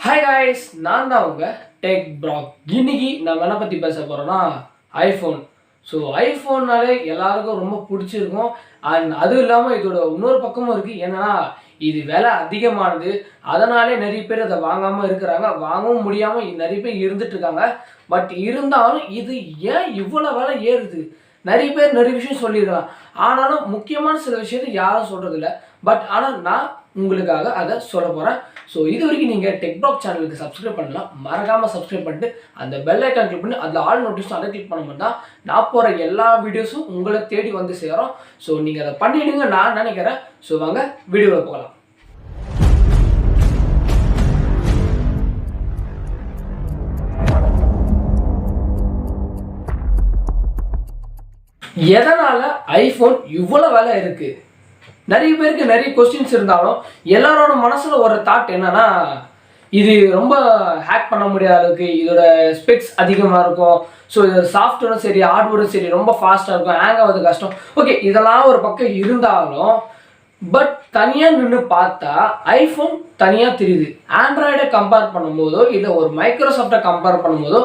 Hi guys, நான் தான் உங்கள் டெக் ப்ராக். இன்னைக்கு நம்ம என்ன பற்றி பேச போகிறோன்னா ஐஃபோன். ஸோ ஐஃபோன்னாலே எல்லாருக்கும் ரொம்ப பிடிச்சிருக்கும். அண்ட் அதுவும் இல்லாமல் இதோட இன்னொரு பக்கமும் இருக்குது. என்னன்னா இது விலை அதிகமானது, அதனாலே நிறைய பேர் அதை வாங்காமல் இருக்கிறாங்க. வாங்கவும் முடியாமல் நிறைய பேர் இருந்துட்டுருக்காங்க. பட் இருந்தாலும் இது ஏன் இவ்வளோ விலை ஏறுது? நிறைய பேர் நிறைய விஷயம் சொல்லியிருக்கலாம். ஆனாலும் முக்கியமான சில விஷயத்தை யாரும் சொல்கிறதில்ல. பட் ஆனால் நான் உங்களுக்காக அதை சொல்ல போகிறேன். ஸோ இது வரைக்கும் நீங்கள் டெக் ப்ராக் சேனலுக்கு சப்ஸ்கிரைப் பண்ணலாம். மறக்காமல் சப்ஸ்கிரைப் பண்ணிட்டு அந்த பெல் ஐக்கான் கிளிக் பண்ணி அதில் ஆல் நோட்டிஃபிகேஷன் அதை கிளிக் பண்ண மட்டும் தான் நான் போகிற எல்லா வீடியோஸும் உங்களை தேடி வந்து சேரும். ஸோ நீங்கள் அதை பண்ணிவிடுங்க நான் நினைக்கிறேன். ஸோ வாங்க வீடியோவில் போகலாம். எதனால் ஐஃபோன் இவ்வளோ விலை இருக்குது? நிறைய பேருக்கு நிறைய கொஸ்டின்ஸ் இருந்தாலும் எல்லாரோட மனசில் ஒரு தாட் என்னன்னா, இது ரொம்ப ஹேக் பண்ண முடியாத அளவுக்கு இதோட ஸ்பெக்ஸ் அதிகமாக இருக்கும். ஸோ இது சாஃப்ட்வேரும் சரி ஹார்ட்வேரும் சரி ரொம்ப ஃபாஸ்ட்டாக இருக்கும், ஹேங் ஆகுது கஷ்டம். ஓகே, இதெல்லாம் ஒரு பக்கம் இருந்தாலும் பட் தனியாக நின்று பார்த்தா ஐஃபோன் தனியாக தெரியுது. ஆண்ட்ராய்டை கம்பேர் பண்ணும்போதோ இல்லை ஒரு மைக்ரோசாஃப்டை கம்பேர் பண்ணும்போதோ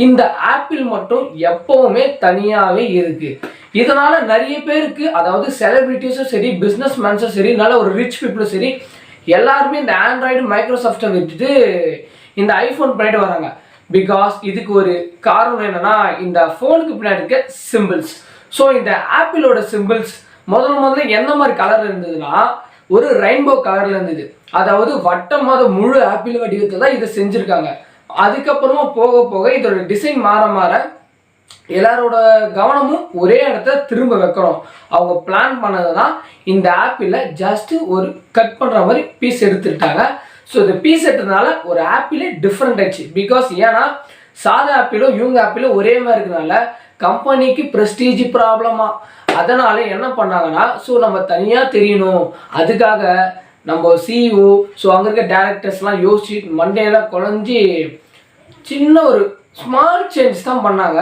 இந்த ஆப்பிள் மட்டும் எப்போவுமே தனியாகவே இருக்குது. இதனால் நிறைய பேருக்கு, அதாவது செலிபிரிட்டிஸும் சரி பிஸ்னஸ் மேன்ஸும் சரி நல்ல ஒரு ரிச் பீப்புளும் சரி எல்லாருமே இந்த ஆண்ட்ராய்டு மைக்ரோசாஃப்டை விட்டுட்டு இந்த ஐஃபோன் பண்ணிட்டு வராங்க. பிகாஸ் இதுக்கு ஒரு காரணம் என்னென்னா இந்த ஃபோனுக்கு பின்னாடி இருக்க சிம்பிள்ஸ். ஸோ இந்த ஆப்பிளோட சிம்பிள்ஸ் முதல்ல என்ன மாதிரி கலர் இருந்ததுன்னா ஒரு ரெயின்போ கலரில் இருந்தது. அதாவது வட்டமாக முழு ஆப்பிள் வடிவத்தில் தான் இதை செஞ்சுருக்காங்க. அதுக்கப்புறமா போக போக இதோட டிசைன் மாற மாற எல்லாரோட கவனமும் ஒரே இடத்த திரும்ப வைக்கணும். அவங்க பிளான் பண்ணது தான் இந்த ஆப்பிளை ஜஸ்ட்டு ஒரு கட் பண்ணுற மாதிரி பீஸ் எடுத்துக்கிட்டாங்க. ஸோ இந்த பீஸ் எடுத்ததுனால ஒரு ஆப்பிளே டிஃப்ரெண்ட் ஆயிடுச்சு. பிகாஸ் ஏன்னா சாதா ஆப்பிளும் இவங்க ஆப்பிளும் ஒரே மாதிரி இருக்கிறதுனால கம்பெனிக்கு ப்ரெஸ்டீஜ் ப்ராப்ளமா. அதனால என்ன பண்ணாங்கன்னா, ஸோ நம்ம தனியாக தெரியணும், அதுக்காக நம்ம சிஇஓ ஸோ அங்கே இருக்க டேரக்டர்ஸ்லாம் யோசிச்சு மண்டேலாம் குழஞ்சி சின்ன ஒரு ஸ்மால் சேஞ்ச் தான் பண்ணாங்க.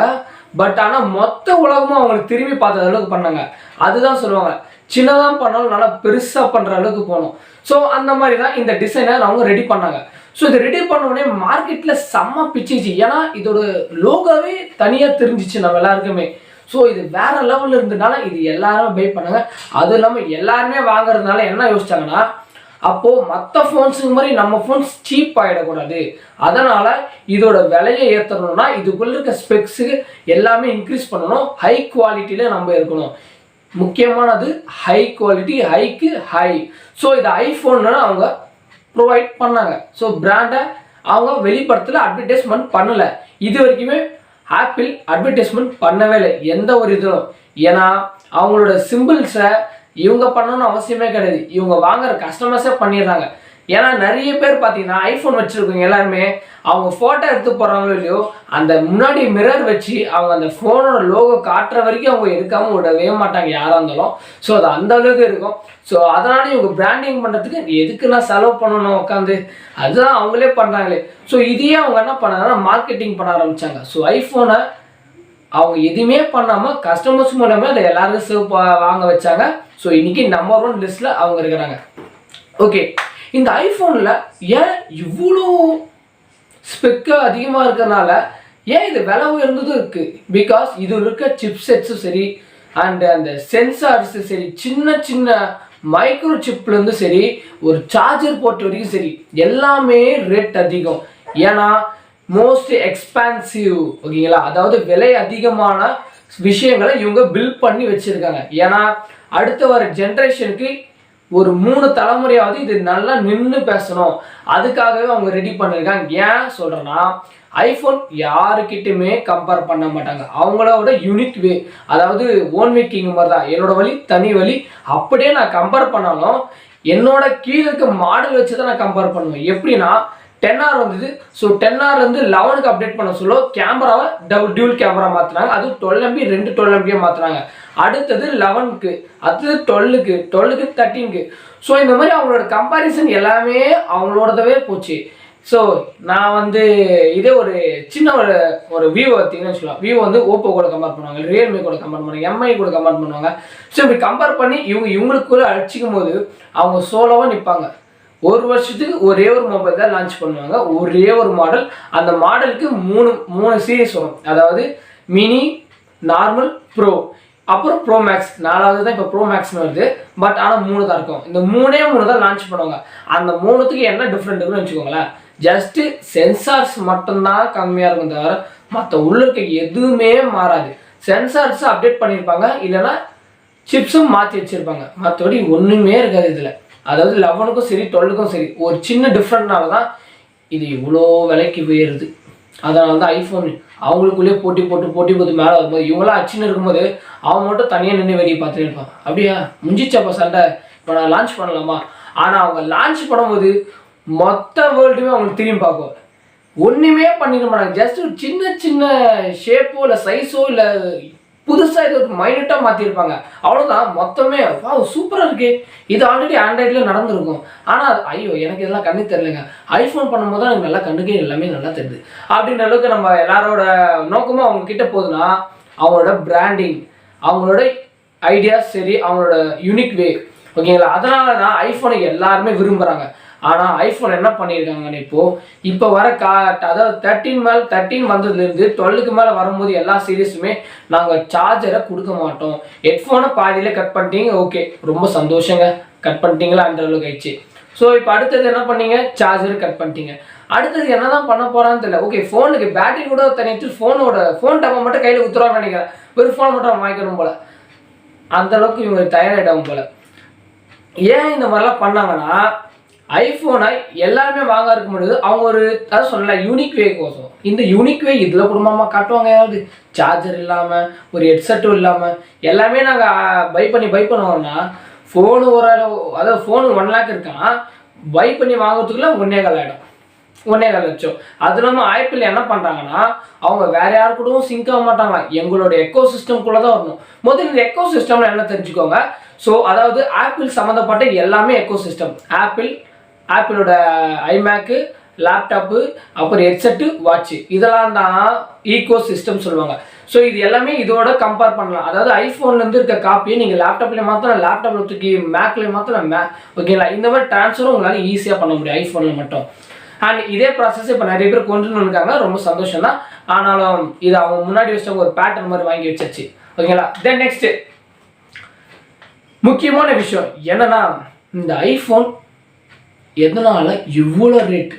பட் ஆனால் மொத்த உலகமும் அவங்களுக்கு திரும்பி பார்த்த அளவுக்கு பண்ணாங்க. அதுதான் சொல்லுவாங்க, சின்னதாக பண்ணாலும் நல்லா பெருசாக பண்ணுற அளவுக்கு போகணும். ஸோ அந்த மாதிரி தான் இந்த டிசைனை அவங்க ரெடி பண்ணாங்க. ஸோ இதை ரெடி பண்ண உடனே மார்க்கெட்டில் செம்ம பிச்சிச்சு. ஏன்னா இதோட லோகோவே தனியாக தெரிஞ்சிச்சு நம்ம எல்லாருக்குமே. ஸோ இது வேற லெவலில் இருந்ததுனால இது எல்லாரும் பை பண்ணாங்க. அதுவும் இல்லாமல் எல்லாருமே வாங்குறதுனால என்ன யோசிச்சாங்கன்னா, அப்போது மற்ற ஃபோன்ஸுக்கு மாதிரி நம்ம ஃபோன்ஸ் சீப் ஆகிடக்கூடாது. அதனால் இதோட விலையை ஏற்றணும்னா இதுக்குள்ளே இருக்க ஸ்பெக்ஸுக்கு எல்லாமே இன்க்ரீஸ் பண்ணணும். ஹை குவாலிட்டியில் நம்ம இருக்கணும். முக்கியமானது high quality, haiku high. So இது ஐஃபோன்னு அவங்க ப்ரொவைட் பண்ணாங்க. ஸோ பிராண்டை அவங்க வெளிப்படுத்தல, அட்வர்டைஸ்மெண்ட் பண்ணலை. இது வரைக்குமே ஆப்பிள் அட்வர்டைஸ்மெண்ட் பண்ணவே இல்லை எந்த ஒரு இதுவும். ஏன்னா அவங்களோட சிம்பிள்ஸை இவங்க பண்ணணும்னு அவசியமே கிடையாது, இவங்க வாங்குற கஸ்டமர்ஸே பண்ணிடுறாங்க. ஏன்னா நிறைய பேர் பார்த்தீங்கன்னா ஐஃபோன் வச்சுருக்கவங்க எல்லாருமே அவங்க ஃபோட்டோ எடுத்து போகிறாங்களோ இல்லையோ அந்த முன்னாடி மிரர் வச்சு அவங்க அந்த ஃபோனோட லோகோ காட்டுற வரைக்கும் அவங்க எடுக்காமல் விடவே மாட்டாங்க யாராக இருந்தாலும். ஸோ அது அந்த அளவுக்கு இருக்கும். ஸோ அதனால இவங்க பிராண்டிங் பண்ணுறதுக்கு எதுக்கு நான் செலவு பண்ணணும் உட்காந்து, அதுதான் அவங்களே பண்ணுறாங்களே. ஸோ இதையே அவங்க என்ன பண்ணாங்கன்னா மார்க்கெட்டிங் பண்ண ஆரம்பித்தாங்க. ஸோ ஐஃபோனை அவங்க எதுவுமே பண்ணாமல் கஸ்டமர்ஸ் மூலமே அதை எல்லாருக்கும் சேவ் வாங்க வச்சாங்க. ஸோ இன்றைக்கி நம்பர் 1 லிஸ்ட்டில் அவங்க இருக்கிறாங்க. ஓகே, இந்த ஐஃபோனில் ஏன் இவ்வளோ ஸ்பெக்கு அதிகமாக இருக்கிறதுனால ஏன் இது விலை உயர்ந்ததும் இருக்குது? பிகாஸ் இது இருக்க சிப்செட்ஸும் சரி அண்ட் அந்த சென்சார்ஸு சரி, சின்ன சின்ன மைக்ரோ சிப்லேருந்து சரி ஒரு சார்ஜர் போர்ட் வரைக்கும் சரி எல்லாமே ரேட் அதிகம். ஏன்னா மோஸ்ட் எக்ஸ்பென்சிவ், ஓகேங்களா, அதாவது விலை அதிகமான விஷயங்களை இவங்க பில்ட் பண்ணி வச்சுருக்காங்க. ஏன்னா அடுத்த வர ஜென்ரேஷனுக்கு ஒரு 3 தலைமுறையாவது இது நல்லா நின்று பேசணும், அதுக்காகவே அவங்க ரெடி பண்ணியிருக்காங்க. ஏன் சொல்கிறேன்னா ஐஃபோன் யாருக்கிட்டையுமே கம்பேர் பண்ண மாட்டாங்க. அவங்களோட யூனிக் வே, அதாவது ஓன் மேக்கிங் மாதிரி தான். என்னோட வழி தனி வழி. அப்படியே நான் கம்பேர் பண்ணாலும் என்னோட கீழே இருக்க மாடல் வச்சு தான் நான் கம்பேர் பண்ணுவேன். எப்படின்னா 10R வந்தது. ஸோ 10Rலேருந்து 11க்கு அப்டேட் பண்ண சொல்ல கேமராவை டியூல் கேமரா மாற்றினாங்க. அது 12MP 2 12MP மாற்றினாங்க. அடுத்தது 11க்கு, அடுத்தது 12க்கு, 13க்கு. ஸோ இந்த மாதிரி அவங்களோட கம்பேரிசன் எல்லாமே அவங்களோடதவே போச்சு. ஸோ நான் இதே ஒரு சின்ன ஒரு விவோ பார்த்தீங்கன்னு வச்சுக்கலாம். விவோ ஓப்போ கூட கம்பேர் பண்ணுவாங்க, ரியல்மி கூட கம்பேர் பண்ணுவாங்க, எம்ஐ கூட கம்பேர் பண்ணுவாங்க. ஸோ இப்படி கம்பேர் பண்ணி இவங்களுக்குள்ளே அடிச்சிக்கும் போது அவங்க சோலோவாக நிற்பாங்க. ஒரு வருஷத்துக்கு ஒரே ஒரு மொபைல் தான் லான்ச் பண்ணுவாங்க, ஒரே ஒரு மாடல். அந்த மாடலுக்கு மூணு சீரீஸ் வரும். அதாவது மினி, நார்மல், ப்ரோ, அப்புறம் ப்ரோ மேக்ஸ். 4வது தான் இப்போ ப்ரோ மேக்ஸ்னு வருது. பட் ஆனால் 3 தான் இருக்கும். இந்த 3 தான் லான்ச் பண்ணுவாங்க. அந்த 3த்துக்கு என்ன டிஃப்ரெண்ட் இருக்குன்னு வச்சுக்கோங்களேன். ஜஸ்ட்டு சென்சார்ஸ் மட்டும்தான் கம்மியாக இருக்கும் தவிர மற்ற உள்ளுக்கு எதுவுமே மாறாது. சென்சார்ஸ் அப்டேட் பண்ணியிருப்பாங்க, இல்லைன்னா சிப்ஸும் மாற்றி வச்சுருப்பாங்க. மற்றபடி ஒன்றுமே இருக்காது இதில். அதாவது 11க்கும் சரி 12க்கும் சரி ஒரு சின்ன டிஃப்ரெண்ட்னால தான் இது இவ்வளோ விலைக்கு போயிடுது. அதனால தான் ஐஃபோன் அவங்களுக்குள்ளேயே போட்டி மேலே வரும்போது இவங்களாம் அச்சின்னு இருக்கும்போது அவங்க மட்டும் தனியாக நின்று வெளியே பார்த்துட்டு இருப்பாங்க. அப்படியா முடிஞ்சிச்சப்போ சண்டை, இப்போ நான் லான்ச் பண்ணலாமா? ஆனால் அவங்க லான்ச் பண்ணும்போது மொத்த வேர்ல்டுமே அவங்களுக்கு திரும்பி பார்க்கும். ஒன்றுமே பண்ணிட மாட்டாங்க. ஜஸ்ட் ஒரு சின்ன ஷேப்போ இல்லை சைஸோ இல்லை புதுசாக இது ஒரு மைனட்டாக மாற்றிருப்பாங்க, அவ்வளோதான். மொத்தமே வா சூப்பராக இருக்குது. இது ஆல்ரெடி ஆண்ட்ராய்டில் நடந்திருக்கும். ஆனால் ஐயோ எனக்கு இதெல்லாம் கண்ணு தெரிலங்க. ஐஃபோன் பண்ணும்போது தான் எனக்கு நல்லா கண்ணுக்கே எல்லாமே நல்லா தெரியுது. அப்படின்ற அளவுக்கு நம்ம எல்லாரோட நோக்கமும் அவங்கக்கிட்ட போகுதுன்னா அவங்களோட பிராண்டிங், அவங்களோட ஐடியாஸ் சரி, அவங்களோட யூனிக் வே, ஓகேங்களா? அதனால தான் ஐஃபோனை எல்லாருமே விரும்புகிறாங்க. ஆனால் ஐஃபோன் என்ன பண்ணியிருக்காங்கன்னு இப்போ வர அதாவது 13 வந்ததுலேருந்து 12க்கு மேலே வரும்போது எல்லா சீரீஸுமே நாங்கள் சார்ஜரை கொடுக்க மாட்டோம், ஹெட்ஃபோனை பாதியிலே கட் பண்ணிட்டீங்க, ஓகே ரொம்ப சந்தோஷங்க, கட் பண்ணிட்டீங்களான்ற அளவுக்கு ஆயிடுச்சு. ஸோ இப்போ அடுத்தது என்ன பண்ணீங்க, சார்ஜர் கட் பண்ணிட்டீங்க. அடுத்தது என்ன தான் பண்ண போகிறான்னு தெரியல. ஓகே ஃபோனுக்கு பேட்டரி கூட தனித்து ஃபோன் டப்பா மட்டும் கையில் ஊற்றுறான்னு நினைக்கிறேன். வெறும் ஃபோன் மட்டும் வாங்கிக்கணும் போல், அந்தளவுக்கு இவங்க தயாராகிட்டாங்க போல். ஏன் இந்த மாதிரிலாம் பண்ணாங்கன்னா ஐஃபோனை எல்லாருமே வாங்க இருக்க முடியாது. அவங்க ஒரு அதாவது சொல்லல யூனிக் வே கோசம். இந்த யூனிக் வே இதில் குடும்பமாக காட்டுவாங்க. ஏதாவது சார்ஜர் இல்லாமல் ஒரு ஹெட்செட்டும் இல்லாமல் எல்லாமே நாங்கள் பை பண்ணுவோம்னா ஃபோனு ஒரு அதாவது ஃபோனு 1 lakh இருக்கான், பை பண்ணி வாங்குறதுக்குள்ள 1.25 ஆகிடும், 1.25 லட்சம். அது இல்லாமல் ஆப்பிள் என்ன பண்ணுறாங்கன்னா அவங்க வேற யாரு கூடவும் சிங்க் ஆக மாட்டாங்களா, எங்களோட எக்கோ சிஸ்டம்குள்ளே தான் வரணும். முதல்ல இந்த எக்கோ சிஸ்டம்ல என்ன தெரிஞ்சுக்கோங்க. ஸோ அதாவது ஆப்பிள் சம்மந்தப்பட்ட எல்லாமே எக்கோ சிஸ்டம். ஆப்பிளோட ஐமேக்கு, லேப்டாப்பு, அப்புறம் ஹெட்செட்டு, வாட்ச்சு, இதெல்லாம் தான் ஈகோ சிஸ்டம் சொல்லுவாங்க. ஸோ இது எல்லாமே இதோட கம்பேர் பண்ணலாம். அதாவது ஐஃபோன்லேருந்து இருக்க காப்பியை நீங்கள் லேப்டாப்லேயே மாற்றலாம், லேப்டாப்பில் தூக்கி மேக்லேயே மாற்றலாம், ஓகேங்களா? இந்த மாதிரி ட்ரான்ஸ்ஃபரும் உங்களால் ஈஸியாக பண்ண முடியும் ஐஃபோனில் மட்டும். அண்ட் இதே ப்ராசஸ் இப்போ நிறைய பேர் கொண்டு இருக்காங்க, ரொம்ப சந்தோஷம் தான். ஆனாலும் இது அவங்க முன்னாடி வச்சவங்க ஒரு பேட்டர்ன் மாதிரி வாங்கி வச்சாச்சு, ஓகேங்களா? தென் நெக்ஸ்ட்டு முக்கியமான விஷயம் என்னன்னா, இந்த ஐஃபோன் எதனால இவ்வளோ ரேட்,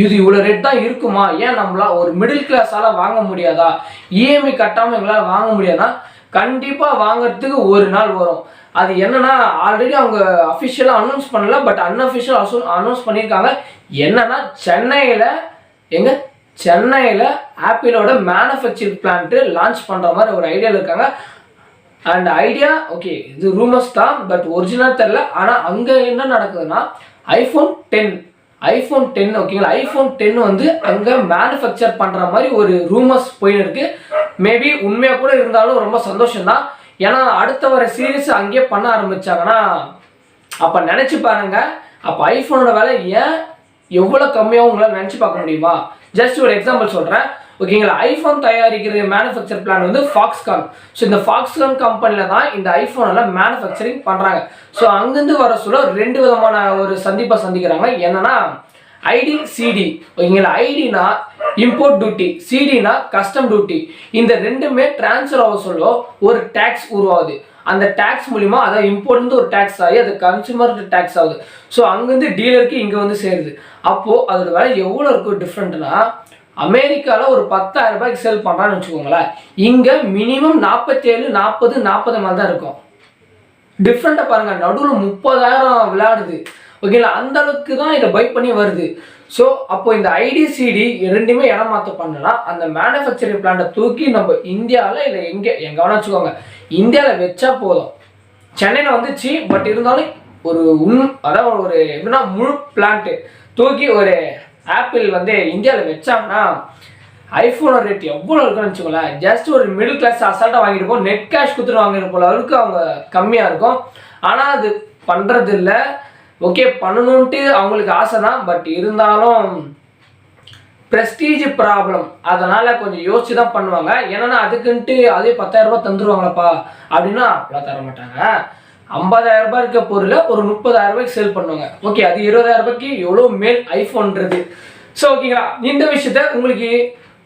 இது இவ்வளோ ரேட் தான் இருக்குமா? ஏன் நம்மளால் ஒரு மிடில் கிளாஸால் வாங்க முடியாதா? இஎம்ஐ கட்டாமல் எங்களால் வாங்க முடியாதா? கண்டிப்பாக வாங்கிறதுக்கு ஒரு நாள் வரும். அது என்னன்னா ஆல்ரெடி அவங்க அஃபிஷியலாக அனௌன்ஸ் பண்ணல, பட் அன்அஃபிஷியல் அனௌன்ஸ் பண்ணியிருக்காங்க. என்னன்னா சென்னையில் ஆப்பிளோட மேனுஃபேக்சரிங் பிளான்ட்டு லான்ச் பண்ணுற மாதிரி ஒரு ஐடியாவில் இருக்காங்க. அண்ட் ஐடியா ஓகே இது ரூமர்ஸ் தான், பட் ஒரிஜினல் தெரில. ஆனால் அங்கே என்ன நடக்குதுன்னா ஐஃபோன் 10 ஓகேங்களா, ஐஃபோன் 10 வந்து அங்கே மேனுஃபேக்சர் பண்ணுற மாதிரி ஒரு ரூமர்ஸ் போயின்னு இருக்கு. மேபி உண்மையாக கூட இருந்தாலும் ரொம்ப சந்தோஷம்தான். ஏன்னா அடுத்த வர சீரீஸ் அங்கேயே பண்ண ஆரம்பிச்சாங்கன்னா அப்போ நினச்சி பாருங்க, அப்போ ஐஃபோனோட விலை ஏன் எவ்வளோ கம்மியாகவும் உங்களால் நினச்சி பார்க்க முடியுமா? ஜஸ்ட் ஒரு எக்ஸாம்பிள் சொல்கிறேன், ஓகேங்களா? ஐஃபோன் தயாரிக்கிற மேனுஃபேக்சர் பிளான் வந்து Foxconn. ஸோ இந்த Foxconn கம்பெனியில் தான் இந்த ஐஃபோனெல்லாம் மேனுஃபேக்சரிங் பண்ணுறாங்க. ஸோ அங்கேருந்து வர சொல்ல 2 விதமான ஒரு சந்திப்பை சந்திக்கிறாங்க. என்னன்னா ஐடி, சிடி, ஓகேங்களா? ஐடினா இம்போர்ட் டியூட்டி, சிடினா கஸ்டம் டியூட்டி. இந்த ரெண்டுமே டிரான்ஸ்ஃபர் ஆக சொல்ல ஒரு டேக்ஸ் உருவாகுது. அந்த டேக்ஸ் மூலிமா அதை இம்போர்ட்லேருந்து ஒரு டேக்ஸ் ஆகி அது கன்சூமருக்கு டேக்ஸ் ஆகுது. ஸோ அங்கேருந்து டீலருக்கு இங்கே வந்து சேருது. அப்போது அதோட விலை எவ்வளோ இருக்கும் டிஃப்ரெண்ட்னா, அமெரிக்காவில் ஒரு 10,000 ரூபாய்க்கு சேல் பண்ணுறான்னு வச்சுக்கோங்களேன், இங்கே மினிமம் 47, 40 மாதிரி தான் இருக்கும். டிஃப்ரெண்ட்டாக பாருங்கள், நடுவில் 30,000 விளையாடுது, ஓகேங்களா? அந்த அளவுக்கு தான் இதை பை பண்ணி வருது. ஸோ அப்போ இந்த ஐடி, சிடி ரெண்டுமே இடம் மாற்ற பண்ணனா அந்த மேனுஃபேக்சரிங் பிளான்ட்டை தூக்கி நம்ம இந்தியாவில் இல்லை எங்கே வேணா வச்சுக்கோங்க, இந்தியாவில் வச்சா போதும். சென்னையில் வந்துச்சு, பட் இருந்தாலும் ஒரு அதாவது ஒரு எப்படின்னா முழு பிளான்ட்டு தூக்கி ஒரு ஆப்பிள் வந்து இந்தியாவில் வச்சாங்கன்னா ஐஃபோனோட ரேட் எவ்வளோ இருக்குன்னு வச்சுக்கோங்களேன். ஜஸ்ட் ஒரு மிடில் கிளாஸ் அசால்ட்டாக வாங்கிட்டு போகும், நெட் கேஷ் கொடுத்துட்டு வாங்கிட்டு போல அளவுக்கு அவங்க கம்மியாக இருக்கும். ஆனால் அது பண்ணுறது இல்லை. ஓகே பண்ணணுன்ட்டு அவங்களுக்கு ஆசை தான், பட் இருந்தாலும் ப்ரெஸ்டீஜ் ப்ராப்ளம், அதனால் கொஞ்சம் யோசிச்சு தான் பண்ணுவாங்க. ஏன்னா அதுக்குன்ட்டு அதே 10,000 ரூபாய் தந்துடுவாங்களப்பா அப்படின்னா அப்படிலாம் தர மாட்டாங்க. 50,000 ரூபாய் இருக்க பொருளை ஒரு 30,000 ரூபாய்க்கு சேல் பண்ணுவாங்க. ஓகே, அது 20,000 ரூபாய்க்கு எவ்வளோ மேல் ஐஃபோன்றது. ஸோ ஓகேங்களா, இந்த விஷயத்த உங்களுக்கு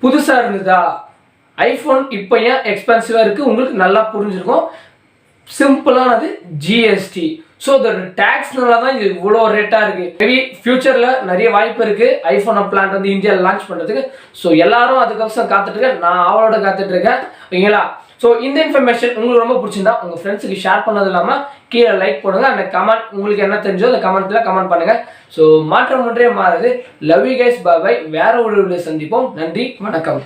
புதுசாக இருந்ததா, ஐஃபோன் இப்போ ஏன் எக்ஸ்பென்சிவாக இருக்குது உங்களுக்கு நல்லா புரிஞ்சிருக்கும். சிம்பிளானது ஜிஎஸ்டி. ஸோ இதோட டேக்ஸ்னால தான் இது இவ்வளோ ரேட்டாக இருக்குது. மேபி ஃபியூச்சரில் நிறைய வாய்ப்பு இருக்குது ஐஃபோன் பிளான் வந்து இந்தியாவில் லான்ச் பண்ணுறதுக்கு. ஸோ எல்லாரும் அதுக்கப்புறம் காத்துட்ருக்கேன், நான் அவளோட காத்துட்ருக்கேன். ஓகேங்களா, ஸோ இந்த இன்ஃபர்மேஷன் உங்களுக்கு ரொம்ப பிடிச்சிருந்தா உங்கள் ஃப்ரெண்ட்ஸுக்கு ஷேர் பண்ணது இல்லாமல் கீழே லைக் பண்ணுங்கள். அந்த கமெண்ட் உங்களுக்கு என்ன தெரிஞ்சோ அந்த கமெண்ட்டில் கமெண்ட் பண்ணுங்கள். ஸோ மாற்றம் ஒன்றே மாறுது. Love you guys, bye bye. வேற ஒரு வீடியோ சந்திப்போம். நன்றி, வணக்கம்.